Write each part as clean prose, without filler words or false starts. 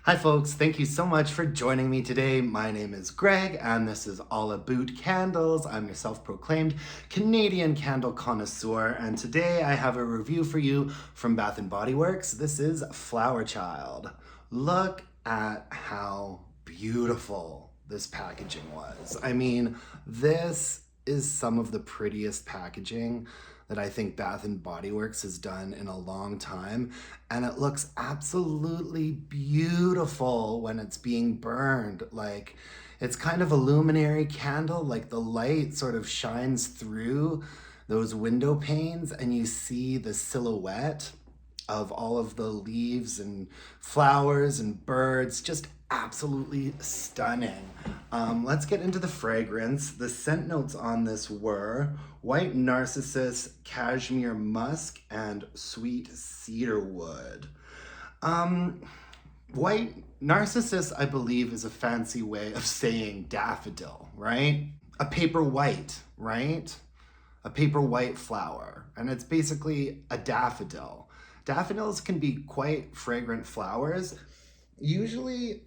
Hi folks, thank you so much for joining me today. My name is Greg and this is all Aboot Candles. I'm your self-proclaimed Canadian candle connoisseur, and today I have a review for you from Bath & Body Works. This is Flower Child. Look at how beautiful this packaging was. I mean, this is some of the prettiest packaging that I think Bath & Body Works has done in a long time, and it looks absolutely beautiful when it's being burned. Like, it's kind of a luminary candle, like the light sort of shines through those window panes and you see the silhouette of all of the leaves and flowers and birds. Just absolutely stunning. Let's get into the fragrance. The scent notes on this were white narcissus, cashmere musk, and sweet cedarwood. White narcissus, I believe, is a fancy way of saying daffodil, right? A paper white, right? A paper white flower, and it's basically a daffodil. Daffodils can be quite fragrant flowers. Usually,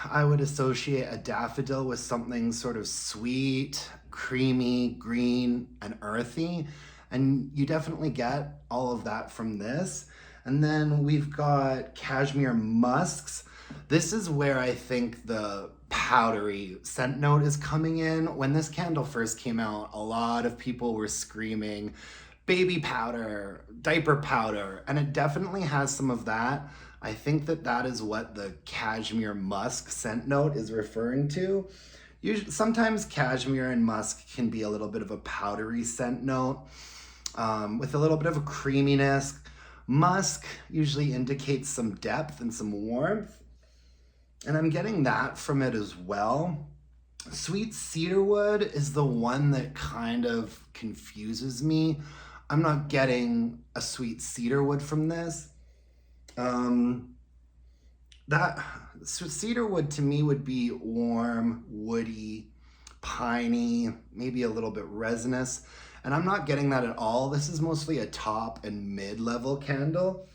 I would associate a daffodil with something sort of sweet, creamy, green, and earthy. And you definitely get all of that from this. And then we've got cashmere musks. This is where I think the powdery scent note is coming in. When this candle first came out, a lot of people were screaming, baby powder, diaper powder, and it definitely has some of that. I think that that is what the cashmere musk scent note is referring to. Usually, sometimes cashmere and musk can be a little bit of a powdery scent note with a little bit of a creaminess. Musk usually indicates some depth and some warmth, and I'm getting that from it as well. Sweet cedarwood is the one that kind of confuses me. I'm not getting a sweet cedarwood from this. That cedarwood to me would be warm, woody, piney, maybe a little bit resinous, and I'm not getting that at all. This is mostly a top and mid-level candle,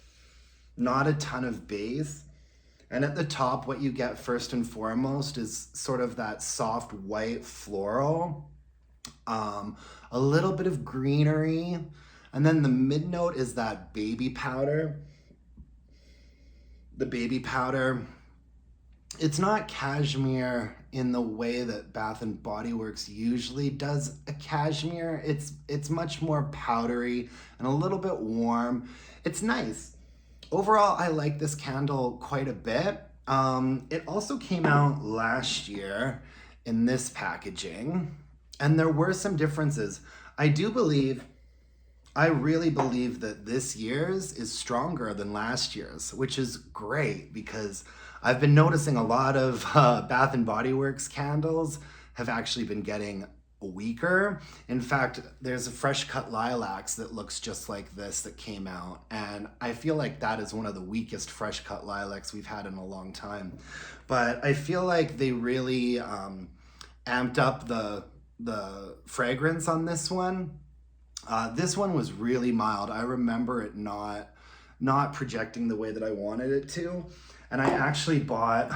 not a ton of base. And at the top, what you get first and foremost is sort of that soft white floral, a little bit of greenery, and then the mid note is that baby powder. The baby powder, it's not cashmere in the way that Bath & Body Works usually does a cashmere. It's much more powdery and a little bit warm. It's nice. Overall, I like this candle quite a bit. It also came out last year in this packaging, and there were some differences. I really believe that this year's is stronger than last year's, which is great because I've been noticing a lot of Bath & Body Works candles have actually been getting weaker. In fact, there's a fresh cut lilacs that looks just like this that came out, and I feel like that is one of the weakest fresh cut lilacs we've had in a long time. But I feel like they really amped up the fragrance on this one. This one was really mild. I remember it not projecting the way that I wanted it to. And I actually bought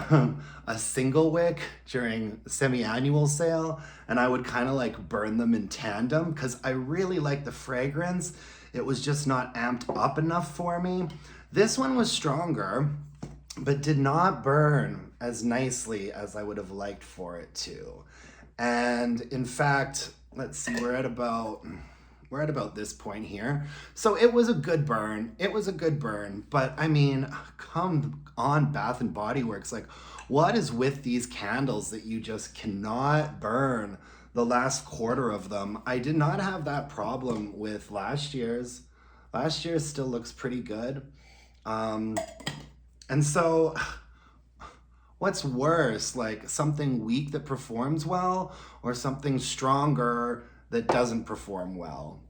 a single wick during the semi-annual sale, and I would kind of like burn them in tandem because I really like the fragrance. It was just not amped up enough for me. This one was stronger, but did not burn as nicely as I would have liked for it to. And in fact, let's see, we're at about this point here. So it was a good burn. But I mean, come on, Bath & Body Works. Like, what is with these candles that you just cannot burn the last quarter of them? I did not have that problem with last year's. Last year's still looks pretty good. And so what's worse, like something weak that performs well or something stronger that doesn't perform well?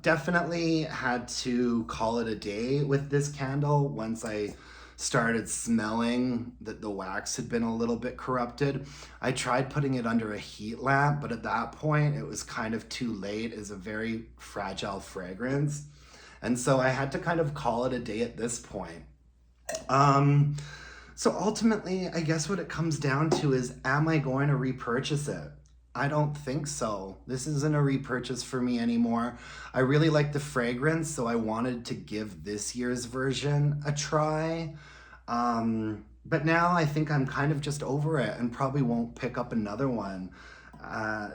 Definitely had to call it a day with this candle once I started smelling that the wax had been a little bit corrupted. I tried putting it under a heat lamp, but at that point it was kind of too late. It's a very fragile fragrance. And so I had to kind of call it a day at this point. Um, so ultimately, I guess what it comes down to is, am I going to repurchase it? I don't think so. This isn't a repurchase for me anymore. I really like the fragrance, so I wanted to give this year's version a try. But now I think I'm kind of just over it and probably won't pick up another one. Uh,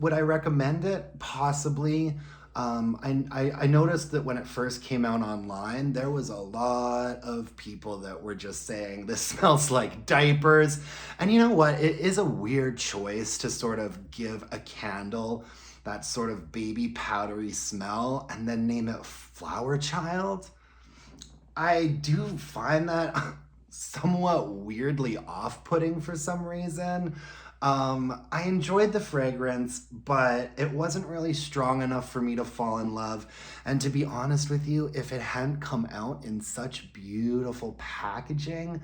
would I recommend it? Possibly. I noticed that when it first came out online, there was a lot of people that were just saying this smells like diapers. And you know what? It is a weird choice to sort of give a candle that sort of baby powdery smell and then name it Flower Child. I do find that somewhat weirdly off putting for some reason. I enjoyed the fragrance, but it wasn't really strong enough for me to fall in love. And to be honest with you, if it hadn't come out in such beautiful packaging,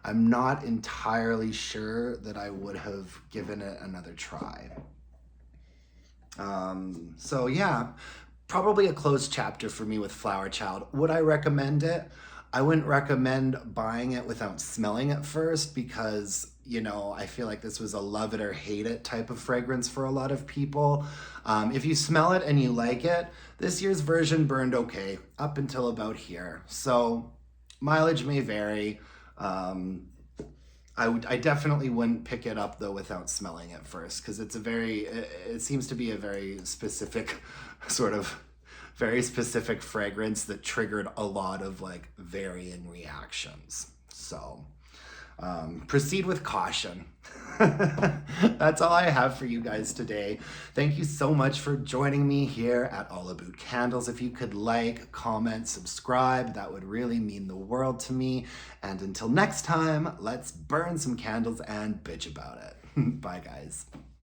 I'm not entirely sure that I would have given it another try. So yeah, probably a closed chapter for me with Flower Child. Would I recommend it? I wouldn't recommend buying it without smelling it first because, I feel like this was a love it or hate it type of fragrance for a lot of people. If you smell it and you like it, this year's version burned okay up until about here. So mileage may vary. Um, I definitely wouldn't pick it up though without smelling it first because it seems to be a very specific sort of very specific fragrance that triggered a lot of like varying reactions. So proceed with caution. That's all I have for you guys today. Thank you so much for joining me here at All Aboot Candles. If you could like, comment, subscribe, that would really mean the world to me. And until next time, let's burn some candles and bitch about it. Bye, guys.